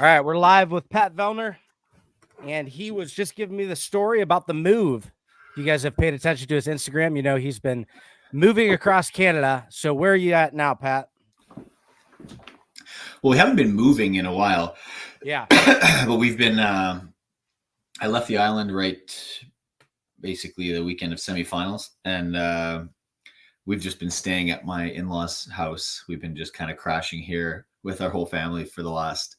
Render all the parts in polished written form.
All right, we're live with Pat Vellner, and he was just giving me the story about the move. If you guys have paid attention to his Instagram, you know he's been moving across Canada. So where are you at now, Pat? Well, we haven't been moving in a while. Yeah. But we've been, I left the island right basically the weekend of semifinals, and we've just been staying at my in-laws' house. We've been just kind of crashing here with our whole family for the last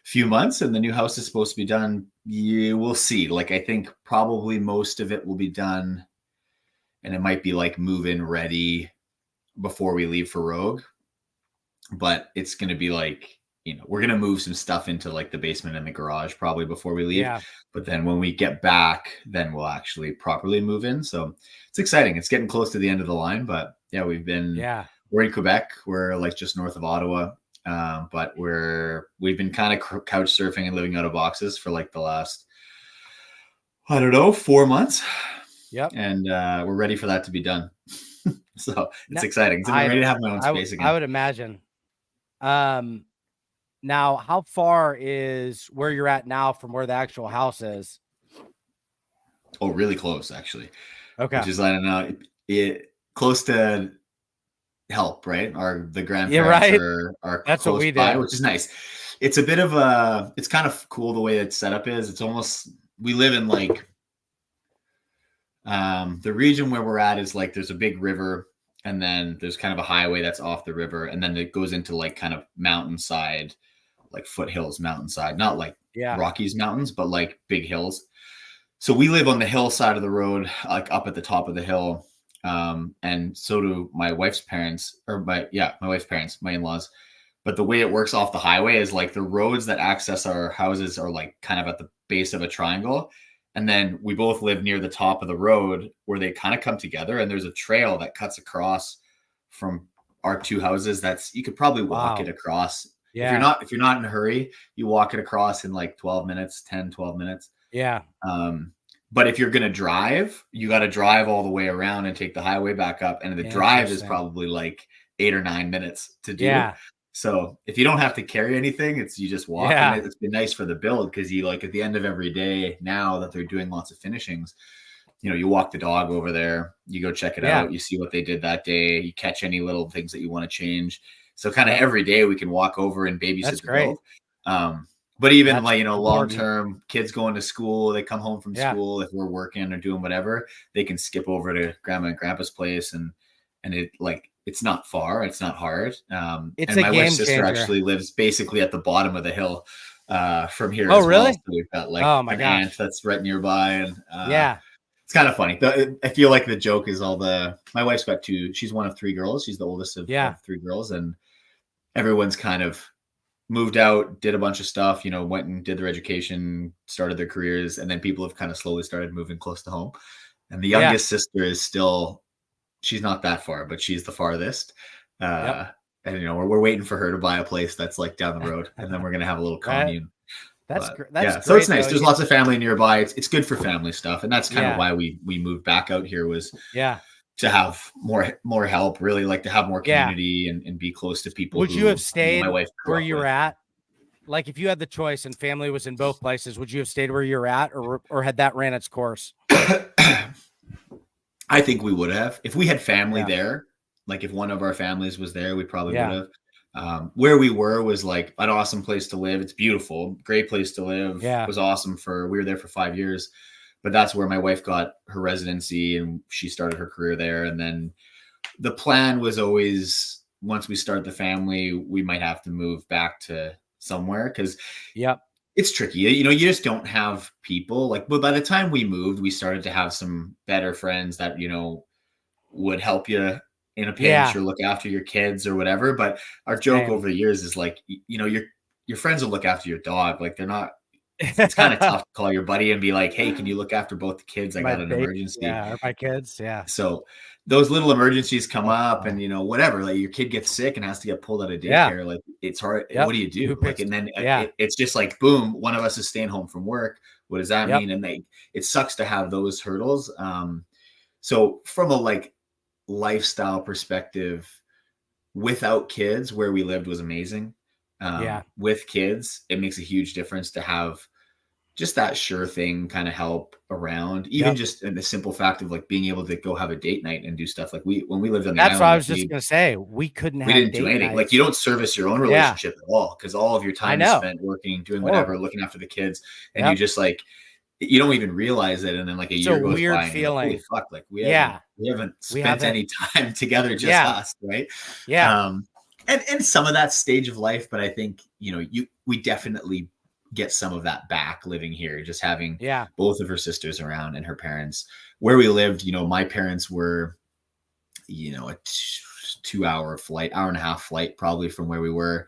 few months, and the new house is supposed to be done. We'll see. Like, I think probably most of it will be done, and it might be like move-in ready before we leave for Rogue. But it's going to be like, we're going to move some stuff into like the basement and the garage probably before we leave. Yeah. But then when we get back, then we'll actually properly move in. So it's exciting. It's getting close to the end of the line. But yeah, we're in Quebec. We're like just north of Ottawa. But we've been kind of couch surfing and living out of boxes for like the last, 4 months. Yep. And we're ready for that to be done. So it's exciting. So I'm ready to have my own space again. I would imagine. Now, how far is where you're at now from where the actual house is? Oh, really close, actually. Okay. Which is, I don't know, it close to Help, right? The grandparents are That's close what we by, did. which is nice. It's a bit of it's kind of cool the way it's set up is. It's almost, we live in like, the region where we're at is like, there's a big river, and then there's kind of a highway that's off the river, and then it goes into like kind of mountainside, like foothills mountainside, not like Rockies mountains, but like big hills. So we live on the hillside of the road, like up at the top of the hill. And so do my wife's parents, my wife's parents, my in-laws. But the way it works off the highway is like the roads that access our houses are like kind of at the base of a triangle. And then we both live near the top of the road where they kind of come together, and there's a trail that cuts across from our two houses. You could probably walk it across. Yeah. If you're not in a hurry, you walk it across in like 12 minutes. Yeah. But if you're going to drive, you got to drive all the way around and take the highway back up. And the drive is probably like 8 or 9 minutes to do. Yeah. So if you don't have to carry anything, you just walk. Yeah. And it's been nice for the build, because you like at the end of every day, now that they're doing lots of finishings, you walk the dog over there, you go check it out, you see what they did that day, you catch any little things that you want to change. So kind of every day we can walk over and babysit the build. But even long-term kids going to school, they come home from school, if we're working or doing whatever, they can skip over to grandma and grandpa's place, and it's not far, it's not hard. And my wife's sister actually lives basically at the bottom of the hill from here. Oh, really? So we've got like an aunt that's right nearby, and it's kind of funny. I feel like the joke is my wife's got she's one of 3 girls. She's the oldest of 3 girls, and everyone's kind of moved out, did a bunch of stuff, went and did their education, started their careers, and then people have kind of slowly started moving close to home. And the youngest sister is still, she's not that far, but she's the farthest. And we're waiting for her to buy a place that's like down the road, and then we're gonna have a little commune. That's great. So it's nice. There's lots of family nearby. It's good for family stuff, and that's kind of why we moved back out here, was to have more help, really, like to have more community and be close to people. Would you have stayed where you're at? Like, if you had the choice and family was in both places, would you have stayed where you're at, or had that ran its course? I think we would have. If we had family there, like if one of our families was there, we probably would have. Where we were was like an awesome place to live. It's beautiful, great place to live. Yeah. It was awesome we were there for 5 years. But that's where my wife got her residency, and she started her career there. And then the plan was always, once we start the family, we might have to move back to somewhere, because it's tricky. You just don't have people. But by the time we moved, we started to have some better friends that, would help you in a pinch or look after your kids or whatever. But our joke over the years is like, your friends will look after your dog. Like, they're not, it's kind of tough to call your buddy and be like, hey, can you look after both the kids? I got an emergency. Yeah, my kids. Yeah. So those little emergencies come up, and whatever, like your kid gets sick and has to get pulled out of daycare. Like, it's hard. What do you do? And then it's just like, boom, one of us is staying home from work. What does that mean? And it sucks to have those hurdles. So from a lifestyle perspective, without kids, where we lived was amazing. With kids, it makes a huge difference to have just that sure thing kind of help around, even just in the simple fact of like being able to go have a date night and do stuff. Like when we lived on the That's island, what I was just going to say. We didn't do anything. Nights. Like you don't service your own relationship at all, because all of your time is spent working, doing whatever, looking after the kids. And you just like, you don't even realize it. And then like a year goes by and you're like, holy fuck, like we haven't spent any time together, just us. Right. And some of that stage of life, but I think, we definitely get some of that back living here, just having both of her sisters around and her parents. Where we lived, my parents were, a 2-hour flight, hour and a half flight probably from where we were,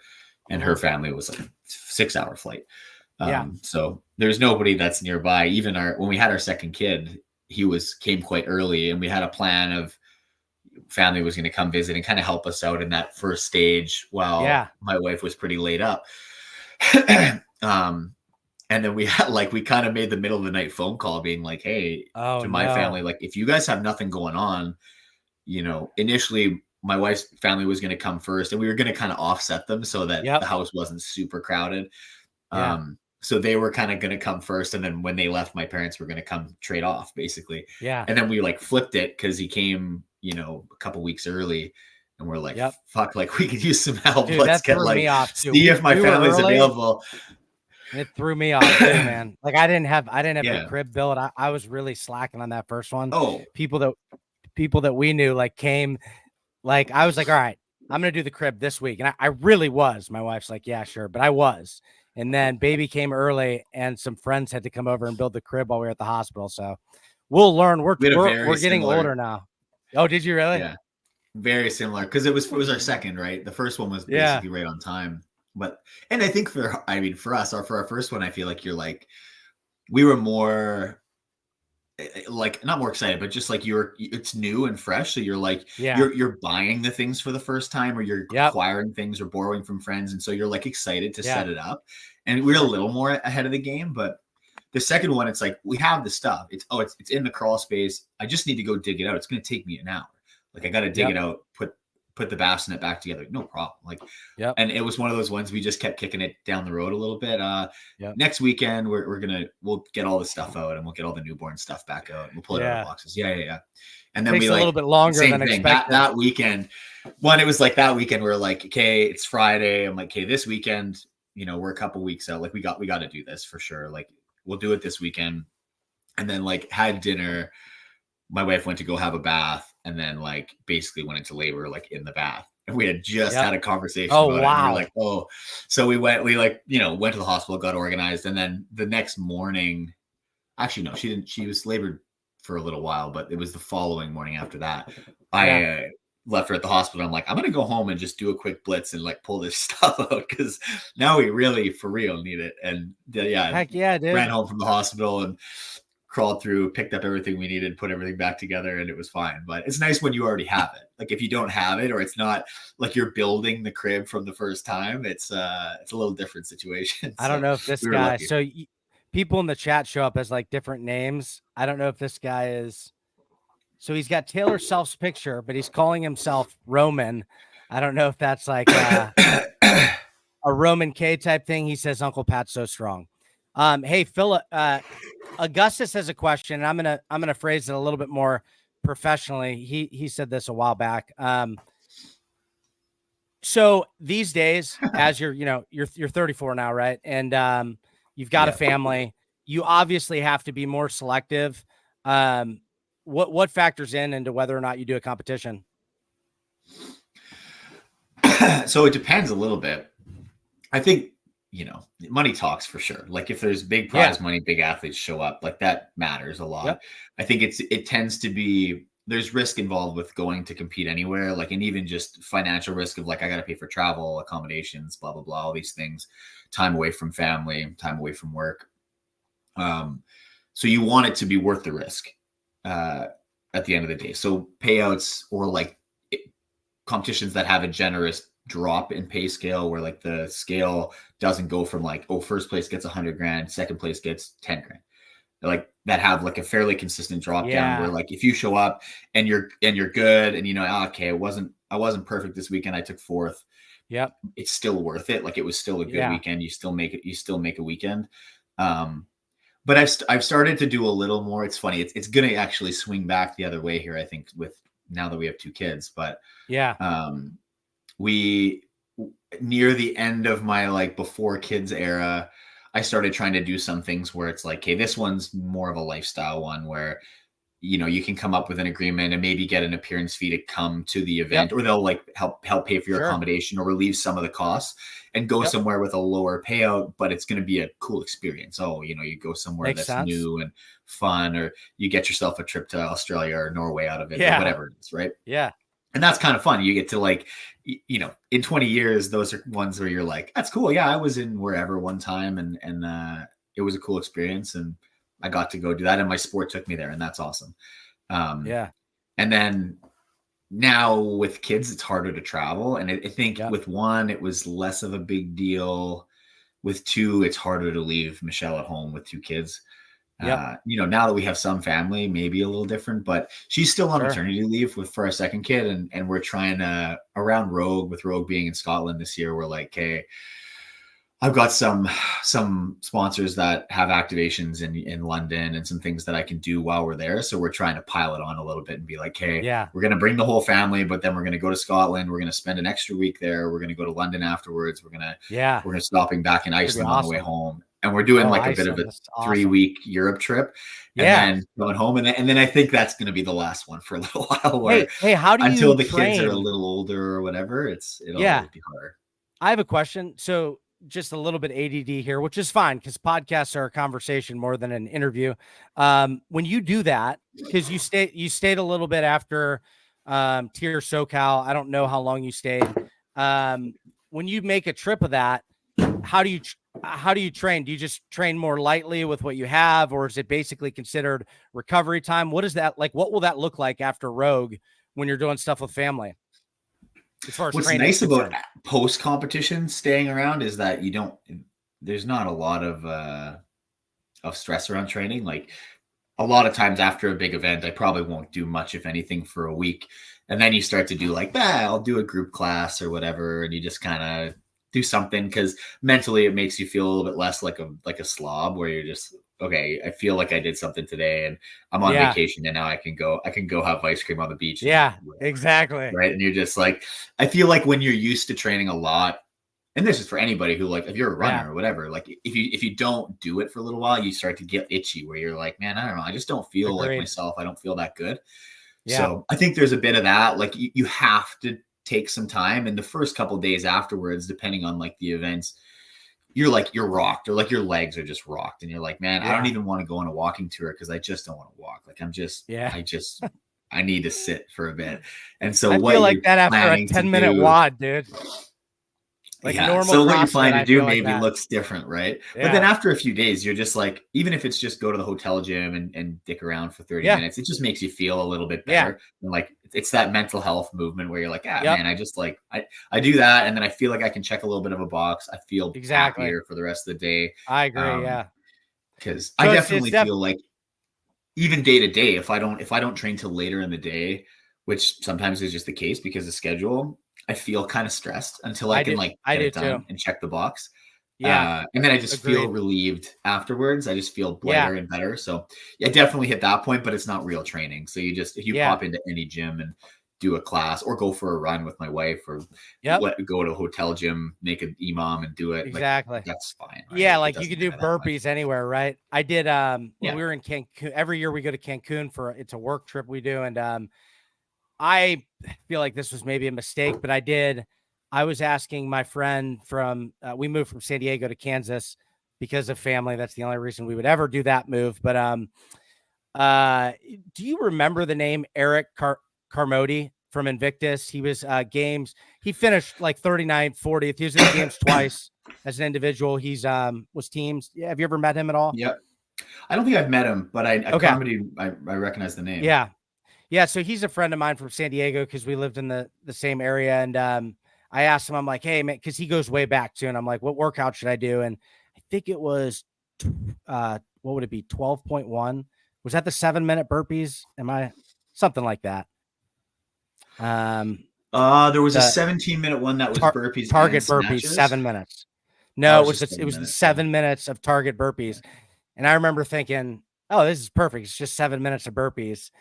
and her family was like a 6-hour flight. So there's nobody that's nearby. Even when we had our second kid, he came quite early, and we had a plan of family was going to come visit and kind of help us out in that first stage while my wife was pretty laid up. And then we kind of made the middle of the night phone call being like, hey, to my family, like if you guys have nothing going on, initially my wife's family was going to come first, and we were going to kind of offset them so that the house wasn't super crowded. So they were kind of going to come first. And then when they left, my parents were going to come trade off basically. And then we like flipped it, cause he came, a couple weeks early. And we're like, fuck, like we could use some help. Dude, let's get like, see if my family's available. It threw me off too, man. Like I didn't have the crib built. I was really slacking on that first one. People that we knew like came, like I was like, all right, I'm going to do the crib this week. And I really was. My wife's like, yeah, sure. But I was. And then baby came early, and some friends had to come over and build the crib while we were at the hospital. So we'll learn. We're getting older now. Oh, did you really? Yeah. Very similar, because it was our second, right? The first one was basically right on time. And I think for us, or for our first one, I feel like we were more like, not more excited, but just like it's new and fresh. So you're like, you're buying the things for the first time, or you're acquiring things or borrowing from friends. And so you're like excited to set it up. And we're a little more ahead of the game, but the second one, it's like, we have the stuff. It's in the crawl space. I just need to go dig it out. It's going to take me an hour. Like I got to dig it out, put the bassinet back together. No problem. Like, and it was one of those ones we just kept kicking it down the road a little bit. Next weekend, we'll get all the stuff out, and we'll get all the newborn stuff back out. And we'll pull it out of the boxes. And then takes a little bit longer than expected. That weekend, it was like that weekend we're like, okay, it's Friday. I'm like, okay, this weekend, we're a couple weeks out. Like we got to do this for sure. Like we'll do it this weekend. And then like had dinner. My wife went to go have a bath, and then like basically went into labor like in the bath. And we had just had a conversation about it. And we were like, so we went to the hospital, got organized. And then the next morning, actually, no, she didn't. She was labored for a little while, but it was the following morning after that. I left her at the hospital. I'm like, I'm going to go home and just do a quick blitz and like pull this stuff out, because now we really for real need it. And heck yeah, dude. Ran home from the hospital and crawled through, picked up everything we needed, put everything back together, and it was fine. But it's nice when you already have it. Like if you don't have it, or it's not like you're building the crib from the first time, it's a little different situation. I don't know if this guy, so people in the chat show up as like different names. I don't know if this guy is, so he's got Taylor Self's picture, but he's calling himself Roman. I don't know if that's like a Roman K type thing. He says, Uncle Pat's so strong. Hey, Philip, Augustus has a question, and I'm gonna phrase it a little bit more professionally. He said this a while back. So these days, as you're 34 now, right? And you've got a family. You obviously have to be more selective. What factors into whether or not you do a competition? So it depends a little bit. I think, money talks for sure. Like if there's big prize money, big athletes show up, like that matters a lot. I think it tends to be, there's risk involved with going to compete anywhere, like, and even just financial risk of like, I got to pay for travel, accommodations, blah, blah, blah, all these things, time away from family, time away from work. So you want it to be worth the risk at the end of the day. So payouts, or like competitions that have a generous drop in pay scale, where like the scale doesn't go from like, first place gets 100 grand, second place gets 10 grand, like that have like a fairly consistent drop down, where like if you show up and you're good, and okay, I wasn't perfect this weekend, I took fourth, Yep. it's still worth it. Like it was still a good weekend. You still make a weekend. But I've started to do a little more. It's funny. It's going to actually swing back the other way here, I think, with now that we have 2 kids. But we, near the end of my like before kids era, I started trying to do some things where it's like, hey, this one's more of a lifestyle one where, you know, you can come up with an agreement and maybe get an appearance fee to come to the event, or they'll like help pay for your accommodation or relieve some of the costs and go somewhere with a lower payout, but it's going to be a cool experience. Oh, you know, you go somewhere that's new and fun, or you get yourself a trip to Australia or Norway out of it, or whatever it is. Right. Yeah. And that's kind of fun. You get to like, you know, in 20 years, those are ones where you're like, that's cool. Yeah. I was in wherever one time and it was a cool experience. And I got to go do that, and my sport took me there, and that's awesome. And then now with kids, it's harder to travel. And I think with 1, it was less of a big deal. With 2, it's harder to leave Michelle at home with 2 kids. You know, now that we have some family, maybe a little different, but she's still on maternity leave for our second kid. And we're trying to, around Rogue, with Rogue being in Scotland this year, we're like, hey, I've got some sponsors that have activations in London and some things that I can do while we're there. So we're trying to pile it on a little bit and be like, hey, we're going to bring the whole family, but then we're going to go to Scotland. We're going to spend an extra week there. We're going to go to London afterwards. We're going to stopping back in Iceland on the way home. And we're doing like a bit of a 3-week Europe trip and then going home. And then I think that's going to be the last one for a little while where hey, how do you until the train? Kids are a little older or whatever, it'll always be hard. I have a question. So just a little bit ADD here, which is fine because podcasts are a conversation more than an interview. When you do that, because you stayed a little bit after Tier SoCal. I don't know how long you stayed. When you make a trip of that, how do you train? Do you just train more lightly with what you have, or is it basically considered recovery time? What is that like? What will that look like after Rogue when you're doing stuff with family? As far as what's nice about post competition staying around is that there's not a lot of stress around training. Like a lot of times after a big event, I probably won't do much, if anything, for a week. And then you start to do like, I'll do a group class or whatever. And you just kind of do something because mentally it makes you feel a little bit less like a slob, where you're just, okay, I feel like I did something today and I'm on vacation and now I can go have ice cream on the beach. Yeah, exactly. Right. And you're just like, I feel like when you're used to training a lot, and this is for anybody who, like, if you're a runner or whatever, like if you don't do it for a little while, you start to get itchy where you're like, man, I don't know, I just don't feel like myself. I don't feel that good. So I think there's a bit of that. Like you have to take some time, and the first couple of days afterwards, depending on like the events, you're rocked, or like your legs are just rocked, and you're like, man, I don't even want to go on a walking tour because I just don't want to walk. Like I need to sit for a bit. And so I feel like that after a 10-minute WOD, dude. Like normal. So what you're planning to do maybe looks different, right? But then after a few days, you're just like, even if it's just go to the hotel gym and dick around for 30 minutes, it just makes you feel a little bit better. And like it's that mental health movement where you're like, man, I just like I do that, and then I feel like I can check a little bit of a box. I feel happier for the rest of the day. I agree, because I definitely feel like even day to day, if I don't train till later in the day, which sometimes is just the case because of schedule, I feel kind of stressed until I can get it done and check the box. And then I just feel relieved afterwards. I just feel lighter and better. So I definitely hit that point, but it's not real training. So if you pop into any gym and do a class or go for a run with my wife or go to a hotel gym, make an EMOM and do it. Exactly. Like, that's fine. Right? Yeah. Like you can do burpees anywhere, right? I did, when we were in Cancun, every year we go to Cancun it's a work trip we do. And, I feel like this was maybe a mistake, but I was asking my friend we moved from San Diego to Kansas because of family. That's the only reason we would ever do that move. But, do you remember the name Eric Carmody from Invictus? He was, games. He finished like 39th, 40th. He was in the games twice as an individual. He's, was teams. Yeah. Have you ever met him at all? Yeah. I don't think I've met him, but Carmody, I recognize the name. Yeah. Yeah, so he's a friend of mine from San Diego because we lived in the same area. And I asked him, I'm like, hey, man, because he goes way back too. And I'm like, what workout should I do? And I think it was, what would it be? 12.1. Was that the 7-minute burpees? Something like that? There was a 17-minute one that was burpees target and burpees, snatches. 7 minutes. No, it was the 7 minutes of target burpees. And I remember thinking, oh, this is perfect. It's just 7 minutes of burpees.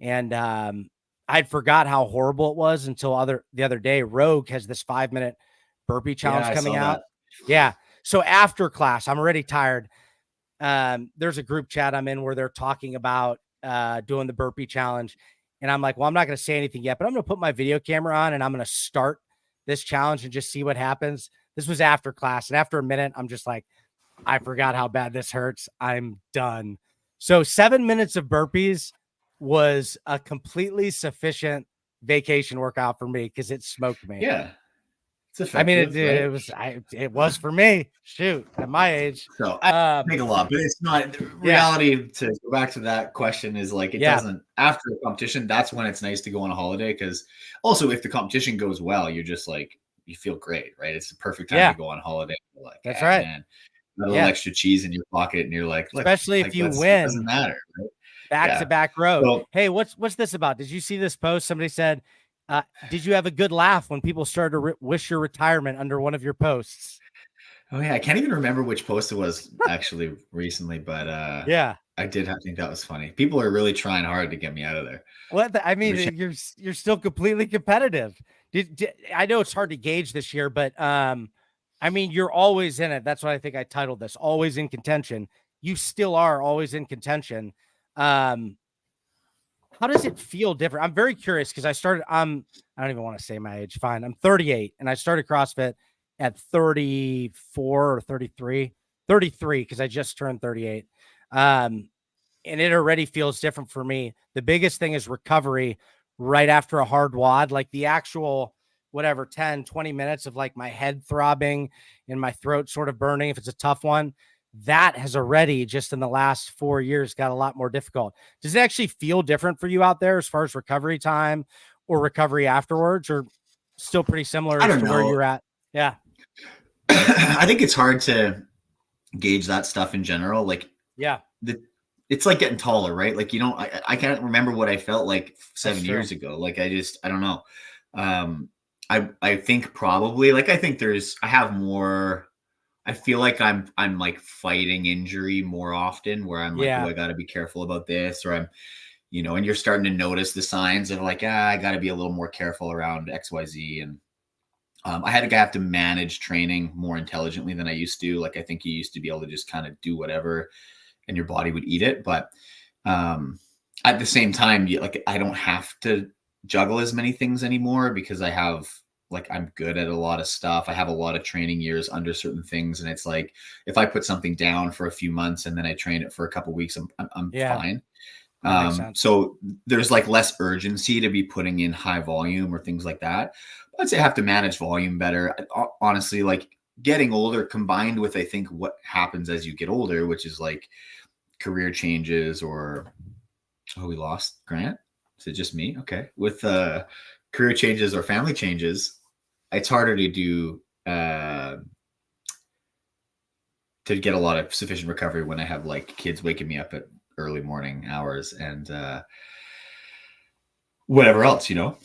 And I'd forgot how horrible it was until the other day. Rogue has this 5-minute burpee challenge coming out. Yeah. So after class, I'm already tired. There's a group chat I'm in where they're talking about doing the burpee challenge. And I'm like, well, I'm not going to say anything yet, but I'm going to put my video camera on and I'm going to start this challenge and just see what happens. This was after class. And after a minute, I'm just like, I forgot how bad this hurts. I'm done. So 7 minutes of burpees was a completely sufficient vacation workout for me because it smoked me. Yeah. I mean, it was for me. Shoot, at my age. So I make a lot, but it's not reality. To go back to that question is like, it doesn't, after a competition, that's when it's nice to go on a holiday. Because also if the competition goes well, you're just like, you feel great, right? It's the perfect time to go on holiday. You're like, that's right. Man, a little extra cheese in your pocket. And you're like, especially if you win, it doesn't matter. Right? Back to back row. So, hey, what's this about? Did you see this post? Somebody said, did you have a good laugh when people started to wish your retirement under one of your posts? Oh yeah, I can't even remember which post it was actually recently, but I did think that was funny. People are really trying hard to get me out of there. I mean, you're still completely competitive. I know it's hard to gauge this year, but I mean, you're always in it. That's what I think I titled this, always in contention. You still are always in contention. How does it feel different? I'm very curious because I don't even want to say my age. Fine. I'm 38 and I started CrossFit at 34 or 33 because I just turned 38. And it already feels different for me. The biggest thing is recovery right after a hard WOD, like the actual 10, 20 minutes of like my head throbbing and my throat sort of burning. If it's a tough one, that has already just in the last 4 years got a lot more difficult. Does it actually feel different for you out there as far as recovery time or recovery afterwards, or still pretty similar as to where you're at? Yeah. I think it's hard to gauge that stuff in general. Like, it's like getting taller, right? Like, I can't remember what I felt like 7 years ago. Like, I don't know. I think probably like, I have more, I feel like I'm like fighting injury more often where I'm like, oh, I got to be careful about this, or I'm, and you're starting to notice the signs of like, I got to be a little more careful around XYZ. And I have to manage training more intelligently than I used to. Like, I think you used to be able to just kind of do whatever and your body would eat it. But at the same time, I don't have to juggle as many things anymore because I'm good at a lot of stuff. I have a lot of training years under certain things. And it's like, if I put something down for a few months and then I train it for a couple of weeks, I'm fine. So there's like less urgency to be putting in high volume or things like that. I'd say I have to manage volume better. Honestly, like getting older combined with, I think, what happens as you get older, which is like career changes or, we lost Grant. Is it just me? Okay. With career changes or family changes, it's harder to do to get a lot of sufficient recovery when I have like kids waking me up at early morning hours and whatever else, So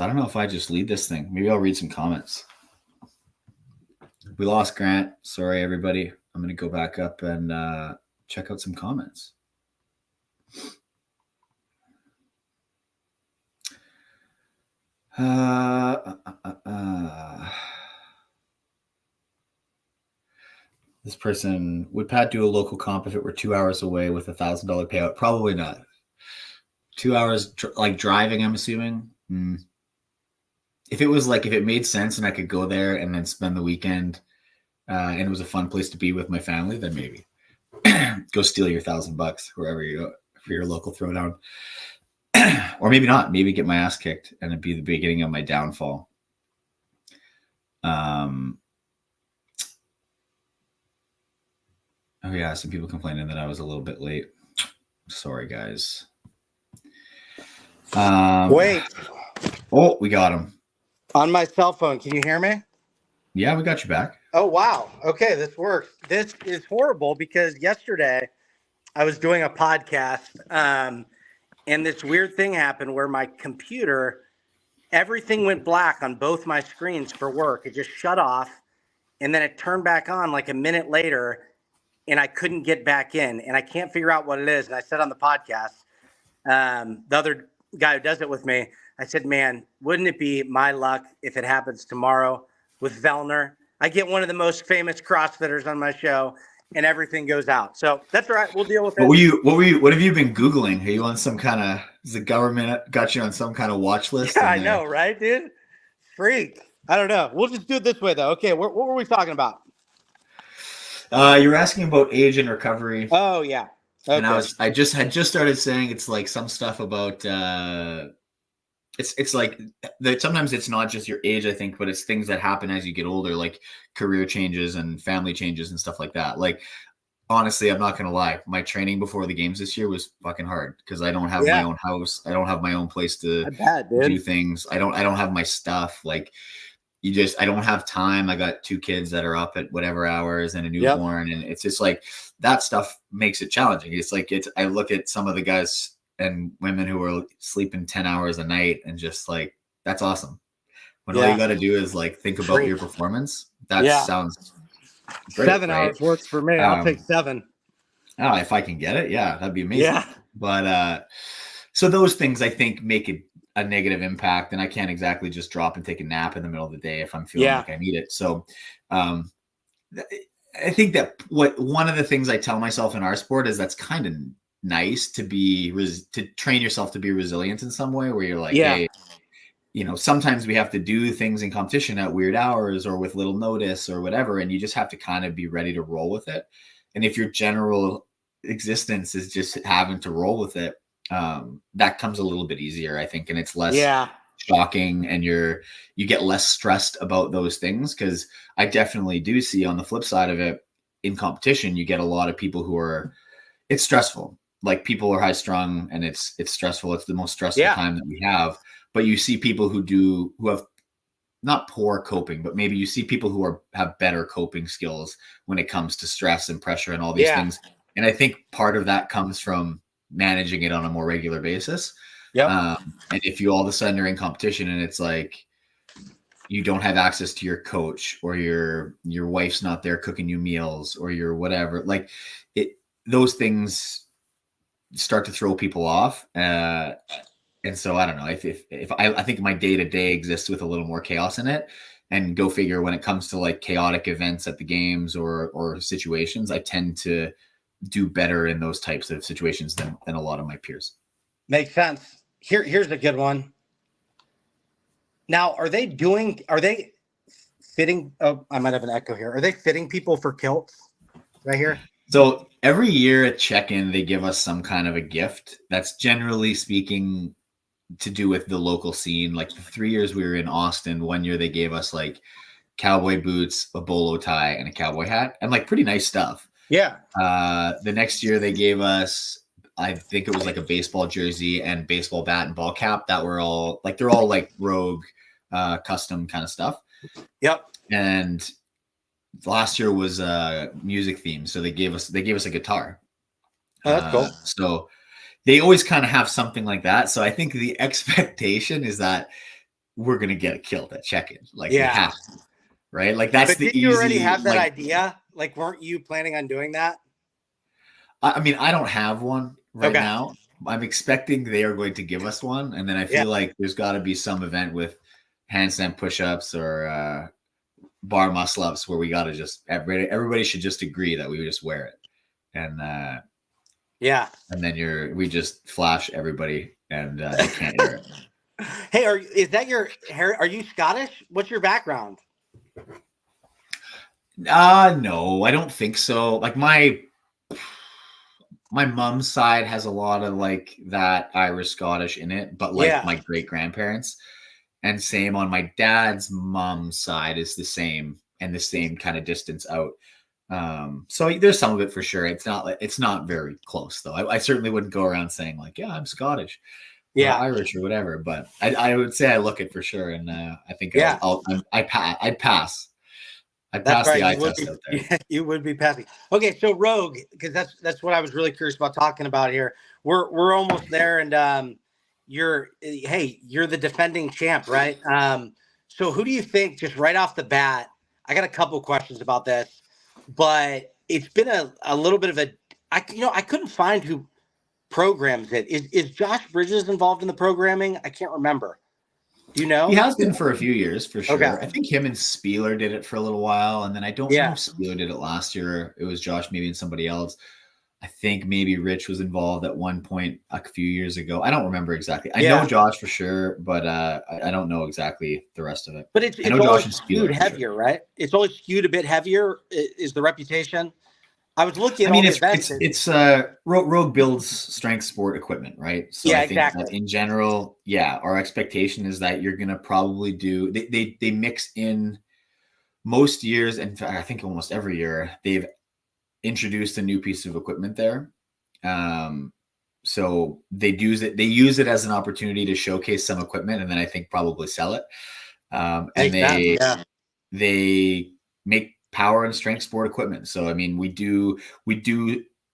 I don't know if I just lead this thing. Maybe I'll read some comments. We lost Grant. Sorry, everybody. I'm going to go back up and check out some comments. This person, would Pat do a local comp if it were 2 hours away with $1,000 payout? Probably not. 2 hours like driving, I'm assuming. If it made sense and I could go there and then spend the weekend and it was a fun place to be with my family, then maybe go steal your $1,000 wherever you go for your local throwdown. Or maybe not. Maybe get my ass kicked and it'd be the beginning of my downfall. Oh yeah, some people complaining that I was a little bit late. Sorry, guys. Wait. Oh, we got him. On my cell phone. Can you hear me? Yeah, we got you back. Oh, wow. Okay, this works. This is horrible because yesterday I was doing a podcast and this weird thing happened where my computer everything went black on both my screens for work. It just shut off, and then it turned back on like a minute later, and I couldn't get back in, and I can't figure out what it is. And I said on the podcast, the other guy who does it with me, I said, man, wouldn't it be my luck if it happens tomorrow with Vellner? I get one of the most famous CrossFitters on my show, and everything goes out. So that's all right. We'll deal with it. What have you been Googling? Are you on some kind of, is the government got you on some kind of watch list? Yeah, I know, right, dude? Freak. I don't know. We'll just do it this way, though. Okay, what were we talking about? You were asking about age and recovery. Oh, yeah. Okay. And I had just started saying it's like some stuff about it's like that sometimes it's not just your age, I think, but it's things that happen as you get older, like career changes and family changes and stuff like that. Like, honestly, I'm not gonna lie, my training before the games this year was fucking hard because I don't have my own house. I don't have my own place to do things. I don't have my stuff. Like, I don't have time. I got 2 kids that are up at whatever hours and a newborn. And it's just like that stuff makes it challenging. It's like, I look at some of the guys and women who are sleeping 10 hours a night and just like, that's awesome. When all you got to do is like, think about your performance. That sounds great. 7 hours works for me. I'll take 7. Oh, if I can get it. Yeah, that'd be amazing. Yeah. But, so those things I think make it a negative impact, and I can't exactly just drop and take a nap in the middle of the day if I'm feeling like I need it. So I think that one of the things I tell myself in our sport is that's kind of nice to to train yourself to be resilient in some way, where you're like, hey, sometimes we have to do things in competition at weird hours or with little notice or whatever, and you just have to kind of be ready to roll with it. And if your general existence is just having to roll with it, that comes a little bit easier, I think, and it's less shocking, and you get less stressed about those things. Because I definitely do see on the flip side of it, in competition, you get a lot of people who it's stressful. Like, people are high strung and it's stressful. It's the most stressful time that we have. But you see people who have not poor coping, but maybe you see people who have better coping skills when it comes to stress and pressure and all these things. And I think part of that comes from managing it on a more regular basis. And if you all of a sudden are in competition and it's like you don't have access to your coach, or your wife's not there cooking you meals, or your whatever, like those things start to throw people off. And so I don't know, if I think my day-to-day exists with a little more chaos in it, and go figure, when it comes to like chaotic events at the games or situations, I tend to do better in those types of situations than a lot of my peers. Makes sense. Here's a good one. Now, are they fitting? Oh, I might have an echo here. Are they fitting people for kilts right here? So every year at check-in, they give us some kind of a gift. That's generally speaking to do with the local scene. Like the 3 years we were in Austin, one year they gave us like cowboy boots, a bolo tie, and a cowboy hat, and like pretty nice stuff. Yeah. The next year they gave us, I think it was like a baseball jersey and baseball bat and ball cap that were all like, they're all like Rogue custom kind of stuff. Yep. And last year was music themed, so they gave us a guitar. Oh, that's cool. So they always kind of have something like that. So I think the expectation is that we're gonna get killed at check-in. Like, we have to, right? Like, that's the easy. Did you already have that idea? Like, weren't you planning on doing that? I mean, I don't have one right now. I'm expecting they are going to give us one, and then I feel like there's got to be some event with handstand push-ups or bar muscle-ups where we got to just everybody should just agree that we would just wear it, and and then we just flash everybody, and they can't hear it. Hey, is that your hair? Are you Scottish? What's your background? No, I don't think so. Like, my mom's side has a lot of like that Irish Scottish in it, but like my great grandparents, and same on my dad's mom's side is the same, and the same kind of distance out. So there's some of it for sure. It's not very close though. I certainly wouldn't go around saying like, yeah, I'm Scottish, or Irish or whatever, but I would say I look it for sure. And I think I'd pass. I'd pass the eye test out there. Yeah, you would be passing. Okay, so Rogue, because that's what I was really curious about talking about here. We're almost there, and you're the defending champ, right? So who do you think, just right off the bat, I got a couple questions about this, but it's been a little bit of I couldn't find who programs it. Is Josh Bridges involved in the programming? I can't remember. Do you know? He has been for a few years, for sure. Okay. I think him and Spieler did it for a little while, and then I don't know if Spieler did it last year. It was Josh, maybe, and somebody else. I think maybe Rich was involved at one point a few years ago. I don't remember exactly. I know Josh for sure, but I don't know exactly the rest of it. But it's always skewed heavier, right? It's always skewed a bit heavier, is the reputation. I was looking at all the events. It's Rogue builds strength sport equipment, right? So I think exactly. That in general, our expectation is that you're going to probably do, they mix in most years. In fact, I think almost every year they've introduced a new piece of equipment there. So they use it as an opportunity to showcase some equipment, and then I think probably sell it. And they make power and strength sport equipment. So, I mean, we do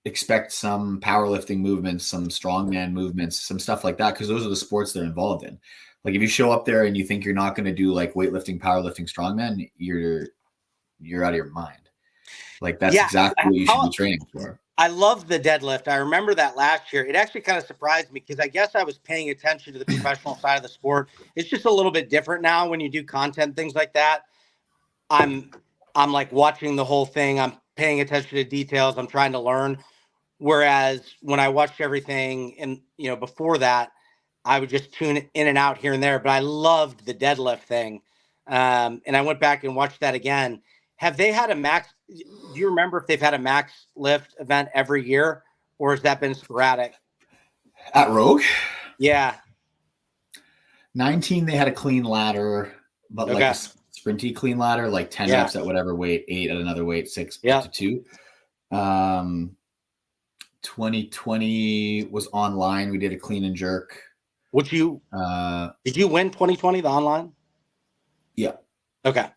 expect some powerlifting movements, some strongman movements, some stuff like that, because those are the sports they're involved in. Like, if you show up there and you think you're not going to do like weightlifting, powerlifting, strongman, you're out of your mind. Like, that's exactly what you should be training for. I love the deadlift. I remember that last year. It actually kind of surprised me, because I guess I was paying attention to the professional side of the sport. It's just a little bit different now when you do content, things like that. I'm like watching the whole thing. I'm paying attention to details. I'm trying to learn. Whereas when I watched everything and, before that, I would just tune in and out here and there, but I loved the deadlift thing. And I went back and watched that again. Have they had a max? Do you remember if they've had a max lift event every year, or has that been sporadic? At Rogue? Yeah. 19, they had a clean ladder, but like a sprinty clean ladder, like 10 reps at whatever weight, 8 at another weight, 6 to 2. 2020 was online. We did a clean and jerk. Did you win 2020, the online? Yeah. Okay.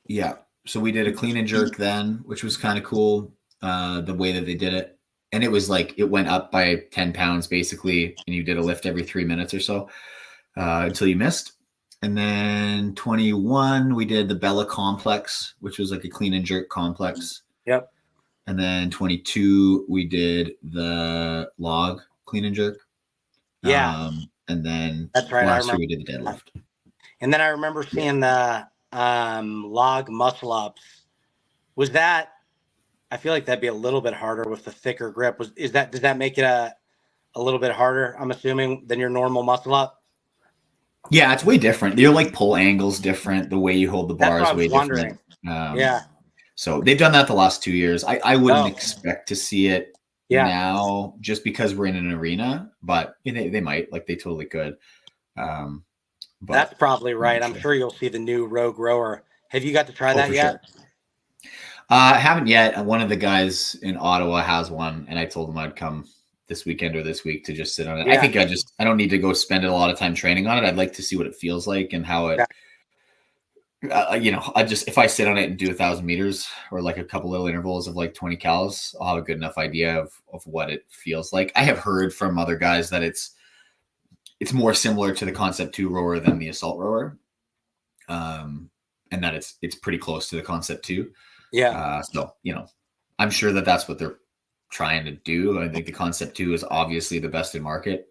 Yeah. So we did a clean and jerk then, which was kind of cool. The way that they did it. And it was like, it went up by 10 pounds basically. And you did a lift every 3 minutes or so until you missed. And then 21, we did the Bella complex, which was like a clean and jerk complex. Yep. And then 22, we did the log clean and jerk. Yeah. And then that's right. Last year we did the deadlift. And then I remember seeing the log muscle ups. Was that? I feel like that'd be a little bit harder with the thicker grip. Does that make it a little bit harder? I'm assuming than your normal muscle up. Yeah, it's way different. Your like pull angle's different. The way you hold the bar is way different. So they've done that the last 2 years. I wouldn't expect to see it now just because we're in an arena, but they might, like they totally could. But that's probably right. I'm sure you'll see the new Rogue rower. Have you got to try that yet? Sure. I haven't yet. One of the guys in Ottawa has one, and I told him I'd come this weekend or this week to just sit on it. Yeah. I think I don't need to go spend a lot of time training on it. I'd like to see what it feels like and how it, if I sit on it and do 1,000 meters or like a couple little intervals of like 20 cals, I'll have a good enough idea of what it feels like. I have heard from other guys that it's more similar to the Concept 2 rower than the Assault rower. And that it's pretty close to the Concept 2. Yeah. So, I'm sure that that's what they're trying to do. I think the Concept 2 is obviously the best in market.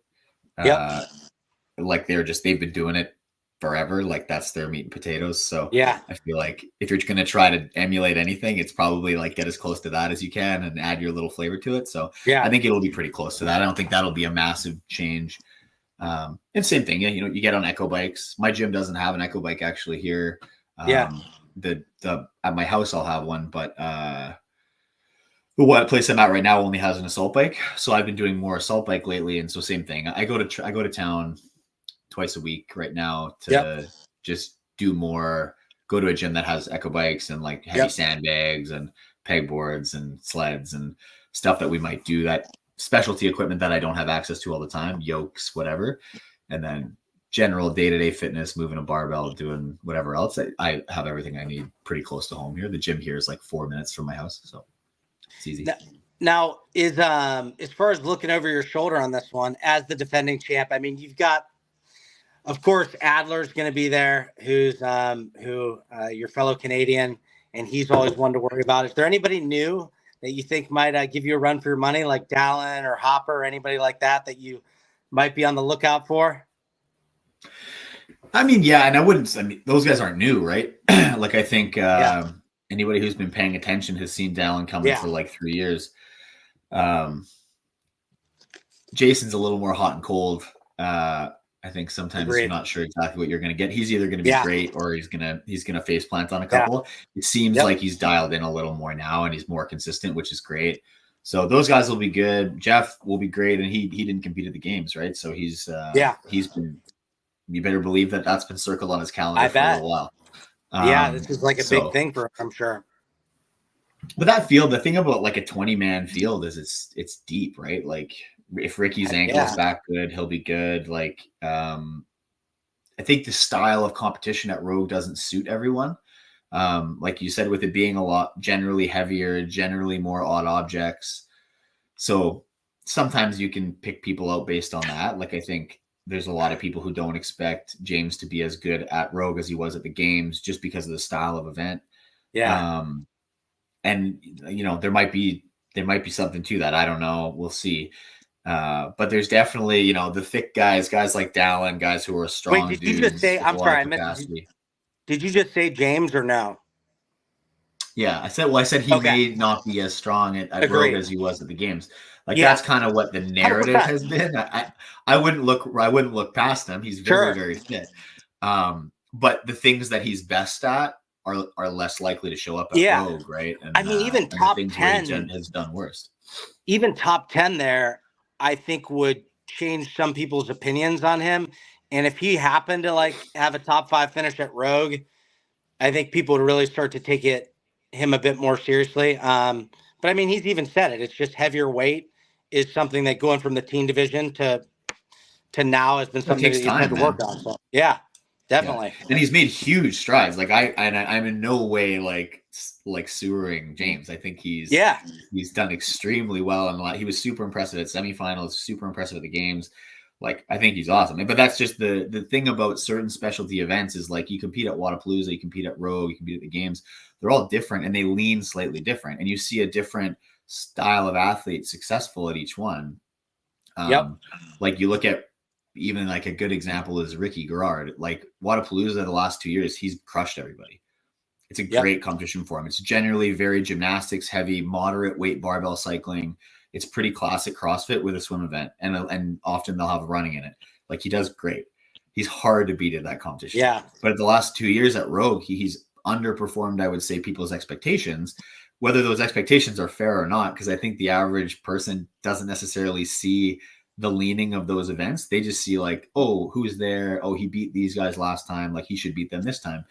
Like they've been doing it forever. Like that's their meat and potatoes. So I feel like if you're going to try to emulate anything, it's probably like get as close to that as you can and add your little flavor to it. So I think it'll be pretty close to that. I don't think that'll be a massive change. And same thing, you get on echo bikes. My gym doesn't have an echo bike actually here. The at my house I'll have one, but the place I'm at right now only has an assault bike. So I've been doing more assault bike lately, and so same thing. I go to town twice a week right now to just do more. Go to a gym that has echo bikes and like heavy sandbags and pegboards and sleds and stuff that we might do, that specialty equipment that I don't have access to all the time, yokes, whatever, and then general day-to-day fitness, moving a barbell, doing whatever else. I have everything I need pretty close to home here. The gym here is like 4 minutes from my house, so it's easy. Now, is as far as looking over your shoulder on this one, as the defending champ, I mean, you've got, of course, Adler's going to be there, who's your fellow Canadian, and he's always one to worry about. Is there anybody new that you think might give you a run for your money, like Dallin or Hopper, or anybody like that you might be on the lookout for? I mean, yeah, and I mean, those guys aren't new, right? Like, I think anybody who's been paying attention has seen Dallin coming for like 3 years. Jason's a little more hot and cold. I think sometimes you're not sure exactly what you're going to get. He's either going to be great or he's gonna face plant on a couple. It seems like he's dialed in a little more now and he's more consistent, which is great. So those guys will be good. Jeff will be great, and he didn't compete at the games, right? So he's been. You better believe that's been circled on his calendar for a little while. This is like a big thing for him, I'm sure. But that field, the thing about like a 20-man field is it's deep, right? Like, if Ricky's ankle is back good, he'll be good. Like, I think the style of competition at Rogue doesn't suit everyone. Like you said, with it being a lot generally heavier, generally more odd objects. So sometimes you can pick people out based on that. Like, I think there's a lot of people who don't expect James to be as good at Rogue as he was at the games just because of the style of event. Yeah. And there might be something to that. I don't know. We'll see. But there's definitely, the thick guys like Dallin, guys who are strong. Wait, did you just say, I'm sorry, I missed you. Did you just say James or no? Yeah, I said he may not be as strong at Rogue as he was at the games. Like, that's kind of what the narrative has been. I wouldn't look past him. He's very, very fit. But the things that he's best at are less likely to show up at Rogue, right? And, I mean, even top 10 has done worse. Even top 10 there, I think would change some people's opinions on him. And if he happened to have a top 5 finish at Rogue, I think people would really start to him a bit more seriously. But I mean, he's even said it. It's just heavier weight is something that going from the teen division to now has been something that he's had to work on. So yeah, definitely. Yeah. And he's made huge strides. Like, I'm in no way like sewering James. I think he's done extremely well. And he was super impressive at semifinals, super impressive at the games. Like, I think he's awesome. But that's just the thing about certain specialty events is, like, you compete at Wodapalooza, you compete at Rogue, you compete at the games. They're all different and they lean slightly different. And you see a different style of athlete successful at each one. Like, you look at even like a good example is Ricky Garrard. Like, Wodapalooza the last 2 years, he's crushed everybody. It's a great competition for him. It's generally very gymnastics heavy, moderate weight barbell cycling. It's pretty classic CrossFit with a swim event, and often they'll have running in it. Like, he does great. He's hard to beat at that competition. Yeah. But the last 2 years at Rogue, he's underperformed, I would say, people's expectations, whether those expectations are fair or not, because I think the average person doesn't necessarily see the leaning of those events. They just see like, oh, who's there? Oh, he beat these guys last time. Like, he should beat them this time.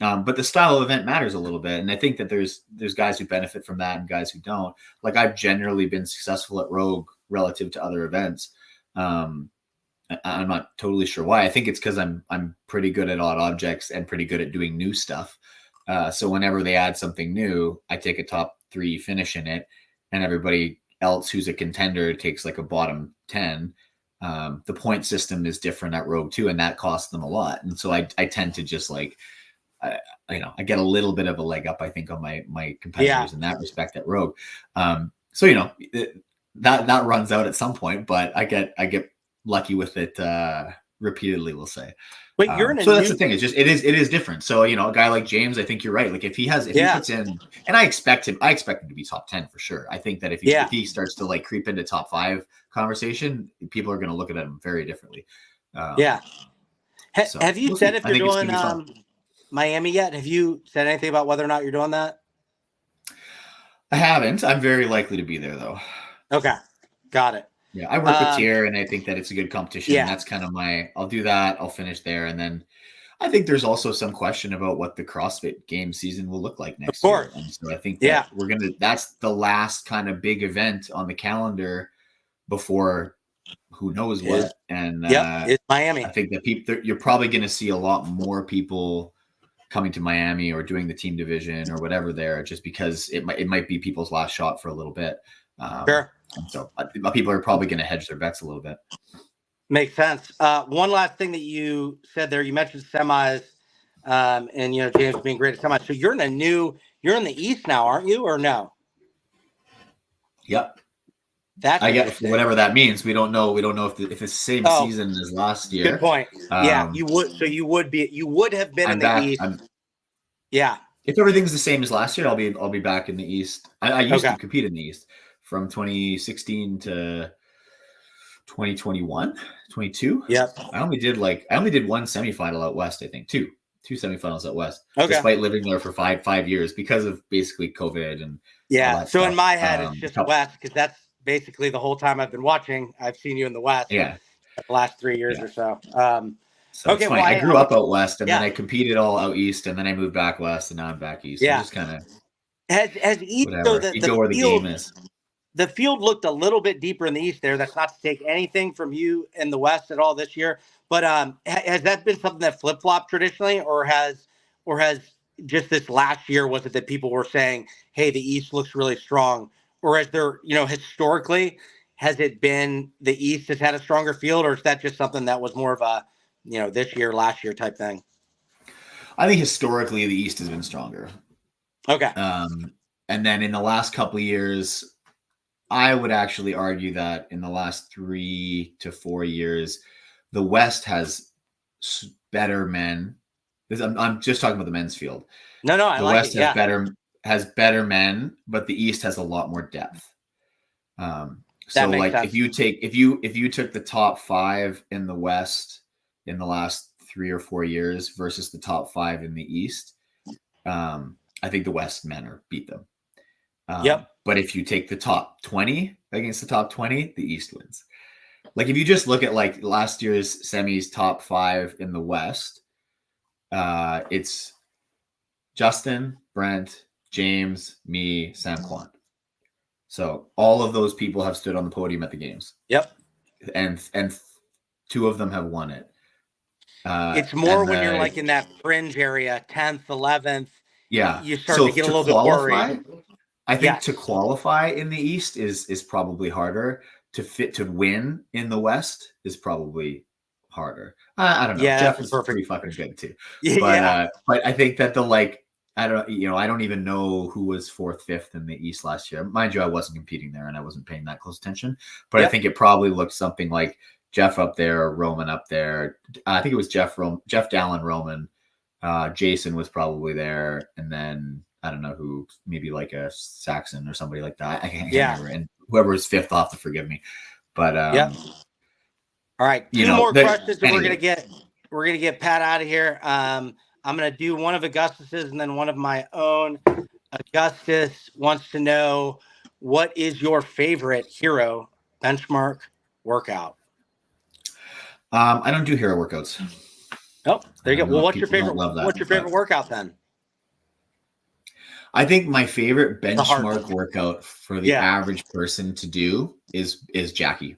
But the style of event matters a little bit. And I think that there's guys who benefit from that and guys who don't. Like, I've generally been successful at Rogue relative to other events. I'm not totally sure why. I think it's because I'm pretty good at odd objects and pretty good at doing new stuff. So whenever they add something new, I take a top 3 finish in it, and everybody else who's a contender takes like a bottom 10. The point system is different at Rogue too, and that costs them a lot. And so I tend to just like, I get a little bit of a leg up, I think, on my competitors in that respect at Rogue. So that runs out at some point, but I get lucky with it repeatedly, we'll say. But you're in that's the thing. It's just it is different. So a guy like James, I think you're right. Like, if he puts in, and I expect him to be top 10 for sure. I think that if he starts to like creep into top 5 conversation, people are going to look at him very differently. Have you said if you're doing Miami yet? Have you said anything about whether or not you're doing that? I haven't. I'm very likely to be there though. Okay. Got it. Yeah. I work with Tier, and I think that it's a good competition. Yeah. That's kind of I'll do that. I'll finish there. And then I think there's also some question about what the CrossFit game season will look like next year. And so I think that that's the last kind of big event on the calendar before who knows what. And it's Miami. I think that you're probably going to see a lot more people coming to Miami or doing the team division or whatever there, just because it might be people's last shot for a little bit. Sure. So people are probably going to hedge their bets a little bit. Makes sense. One last thing that you said there, you mentioned semis, and James being great at semis. So you're in the East now, aren't you, or no? Yep. That's I guess whatever that means. We don't know if it's the same season as last year. Good point. Yeah, you would. So you would have been in the East. Yeah. If everything's the same as last year, I'll be back in the East. I used to compete in the East from 2016 to 2021, 22. Yep. I only did one semifinal out West. I think two semifinals out West, okay. Despite living there for five years because of basically COVID and all that stuff. In my head, it's just West because that's basically the whole time I've been watching. I've seen you in the West. Yeah. The last 3 years or so. So it's funny. I grew up out West, and then I competed all out East, and then I moved back West, and now I'm back East. Yeah. So just kind of has East whatever. So you go where the game is. The field looked a little bit deeper in the East there. That's not to take anything from you in the West at all this year. But has that been something that flip-flopped traditionally, or has just this last year, was it that people were saying, hey, the East looks really strong? Or has there, historically, has it been the East has had a stronger field, or is that just something that was more of a, this year, last year type thing? I think historically the East has been stronger. Okay. And then in the last couple of years, I would actually argue that in the last 3 to 4 years, the West has better men. I'm just talking about the men's field. No, the West has better men, but the East has a lot more depth. So like sense. if you took the top 5 in the West in the last 3 or 4 years versus the top 5 in the East, I think the West men beat them. Yep. But if you take the top 20 against the top 20, the East wins. Like if you just look at like last year's semis top 5 in the West, it's Justin, Brent, James, me, Sam Kwan. So all of those people have stood on the podium at the games. Yep. And 2 of them have won it. It's more when you're like in that fringe area, 10th, 11th. Yeah. You start to get a little bit worried. I think to qualify in the East is probably harder. To win in the West is probably harder. I don't know. Yeah, Jeff is pretty fucking good too. But I think that I don't even know who was 4th, 5th in the East last year. Mind you, I wasn't competing there and I wasn't paying that close attention. But I think it probably looked something like Jeff up there, Roman up there. I think it was Jeff Dallin, Roman. Jason was probably there, and then I don't know who, maybe like a Saxon or somebody like that. I can't remember. And whoever was 5th, off to forgive me. But All right, 2 more questions, and anyway. We're gonna get Pat out of here. I'm gonna do one of Augustus's and then one of my own. Augustus wants to know, what is your favorite hero benchmark workout? I don't do hero workouts. Oh, there you go. Well, what's your favorite workout then? I think my favorite benchmark workout for the average person to do is Jackie.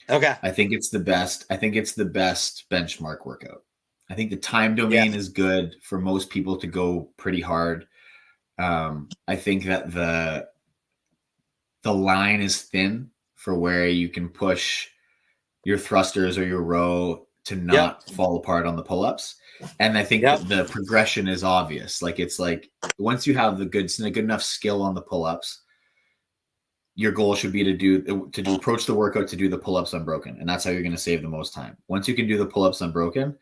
Okay. I think it's the best. I think it's the best benchmark workout. I think the time domain is good for most people to go pretty hard. I think that the line is thin for where you can push your thrusters or your row to not fall apart on the pull-ups. And I think that the progression is obvious. Like it's like once you have a good enough skill on the pull-ups, your goal should be to approach the workout to do the pull-ups unbroken. And that's how you're going to save the most time. Once you can do the pull-ups unbroken,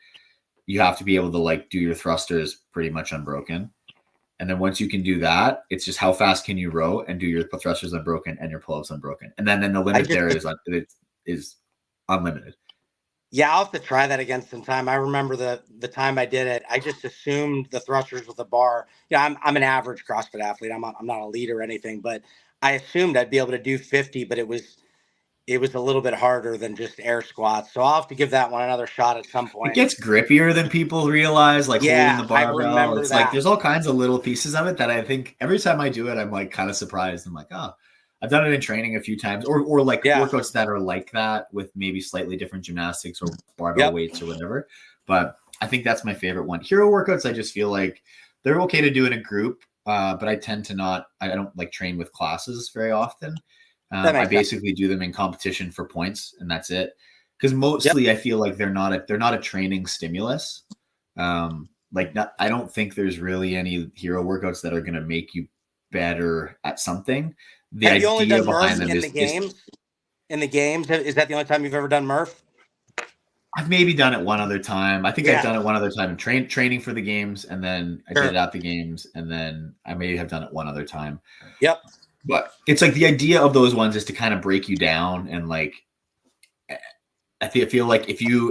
you have to be able to like do your thrusters pretty much unbroken. And then once you can do that, it's just how fast can you row and do your thrusters unbroken and your pull-ups unbroken. And then the limit there is unlimited. Yeah, I'll have to try that again sometime. I remember the time I did it, I just assumed the thrusters with a bar. Yeah, I'm an average CrossFit athlete. I'm not a lead or anything, but I assumed I'd be able to do 50, but it was a little bit harder than just air squats. So I'll have to give that one another shot at some point. It gets grippier than people realize, like holding the barbell. It's like there's all kinds of little pieces of it that I think every time I do it, I'm like kind of surprised. I'm like, oh, I've done it in training a few times, or like workouts that are like that with maybe slightly different gymnastics or barbell weights or whatever. But I think that's my favorite one. Hero workouts, I just feel like they're okay to do in a group. but I tend to not. I don't like train with classes very often. I basically do them in competition for points, and that's it. Because mostly I feel like they're not a training stimulus. I don't think there's really any hero workouts that are going to make you better at something. The Have you only idea done behind Murph them in the games? In the games, is that the only time you've ever done Murph? I've maybe done it one other time. I think I've done it one other time training for the games, and then I did it at the games, and then I may have done it one other time. Yep. But it's like the idea of those ones is to kind of break you down, and like I feel like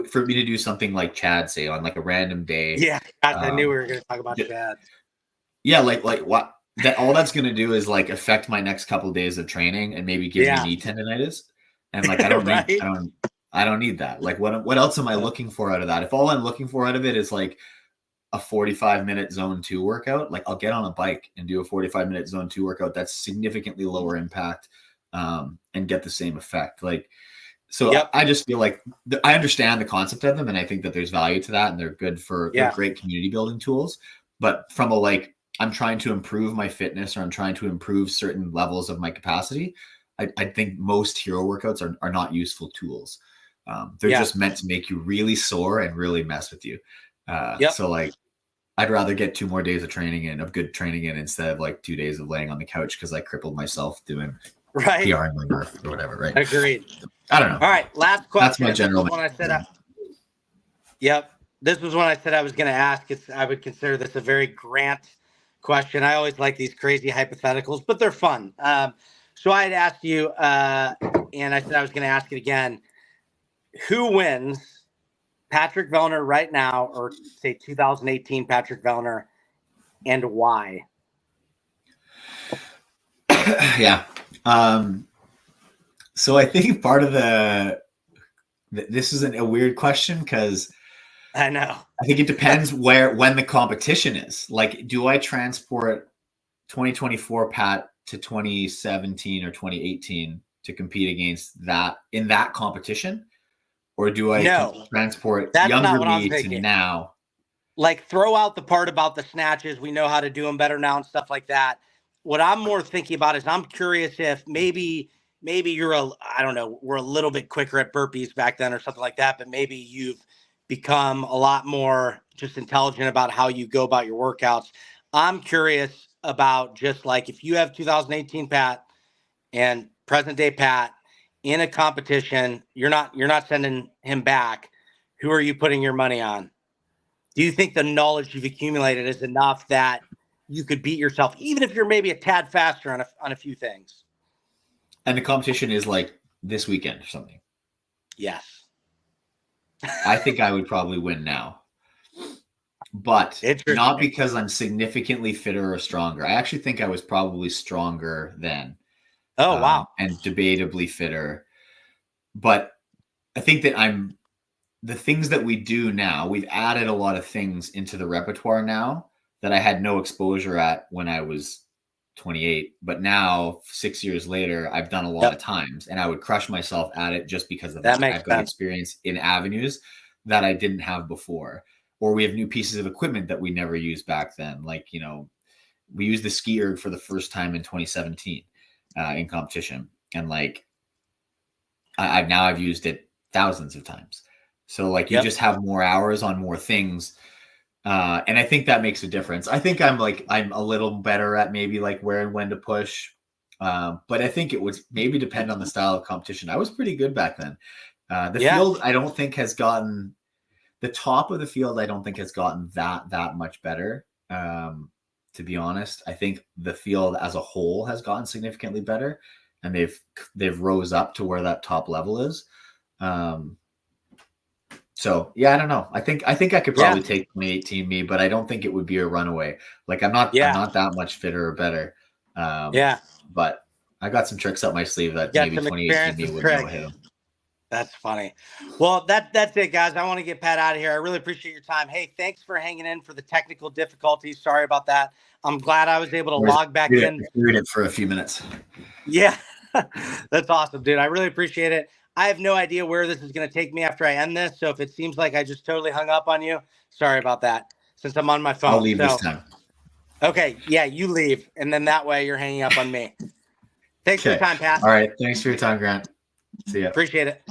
for me to do something like Chad say on like a random day. Yeah, I knew we were going to talk about Chad. Yeah, like what that all that's going to do is like affect my next couple of days of training and maybe give me knee tendonitis, and like I don't need I don't need that. Like what else am I looking for out of that? If all I'm looking for out of it is like a 45-minute zone 2 workout, like I'll get on a bike and do a 45-minute zone 2 workout that's significantly lower impact and get the same effect. Like, so I just feel like I understand the concept of them, and I think that there's value to that, and they're good for they're great community building tools. But from I'm trying to improve my fitness, or I'm trying to improve certain levels of my capacity, I think most hero workouts are not useful tools. They're just meant to make you really sore and really mess with you. So like, I'd rather get 2 more days of good training in instead of like 2 days of laying on the couch because I crippled myself doing PRing or whatever. Right. Agreed. I don't know. All right. Last question. That's my general. This was one I said I was going to ask. I would consider this a very Grant question. I always like these crazy hypotheticals, but they're fun. So I had asked you, and I said I was going to ask it again. Who wins, Patrick Vellner right now, or say 2018 Patrick Vellner, and why? Yeah. So I think part of this isn't a weird question because I know. I think it depends when the competition is. Like, do I transport 2024 Pat to 2017 or 2018 to compete against that in that competition? Or do I transport younger me to now? Like, throw out the part about the snatches. We know how to do them better now and stuff like that. What I'm more thinking about is I'm curious if maybe you're I don't know, we're a little bit quicker at burpees back then or something like that, but maybe you've become a lot more just intelligent about how you go about your workouts. I'm curious about just like, if you have 2018 Pat and present day Pat in a competition, you're not sending him back. Who are you putting your money on? Do you think the knowledge you've accumulated is enough that you could beat yourself, even if you're maybe a tad faster on a few things? And the competition is like this weekend or something. Yes. I think I would probably win now, but not because I'm significantly fitter or stronger. I actually think I was probably stronger then. Oh, wow. And debatably fitter. But I think that the things that we do now, we've added a lot of things into the repertoire now that I had no exposure at when I was 28. But now, 6 years later, I've done a lot of times, and I would crush myself at it just because of that. I've got experience in avenues that I didn't have before. Or we have new pieces of equipment that we never used back then. Like, we used the ski erg for the first time in 2017 in competition. And like, I've used it thousands of times. So like, you just have more hours on more things. And I think that makes a difference. I think I'm a little better at maybe like where and when to push. But I think it would maybe depend on the style of competition. I was pretty good back then. The field, I don't think has gotten the top of the field. I don't think has gotten that much better. To be honest, I think the field as a whole has gotten significantly better, and they've rose up to where that top level is. So yeah, I don't know. I think I could probably take 2018 me, but I don't think it would be a runaway. Like I'm not that much fitter or better. But I got some tricks up my sleeve that maybe 2018 me would know him. That's funny. Well, that's it, guys. I want to get Pat out of here. I really appreciate your time. Hey, thanks for hanging in for the technical difficulties. Sorry about that. I'm glad I was able to log back in. Read it for a few minutes. Yeah, that's awesome, dude. I really appreciate it. I have no idea where this is going to take me after I end this. So if it seems like I just totally hung up on you, sorry about that. Since I'm on my phone. I'll leave this time. Okay. Yeah, you leave. And then that way you're hanging up on me. Thanks for your time, Pat. All right. Thanks for your time, Grant. See ya. Appreciate it.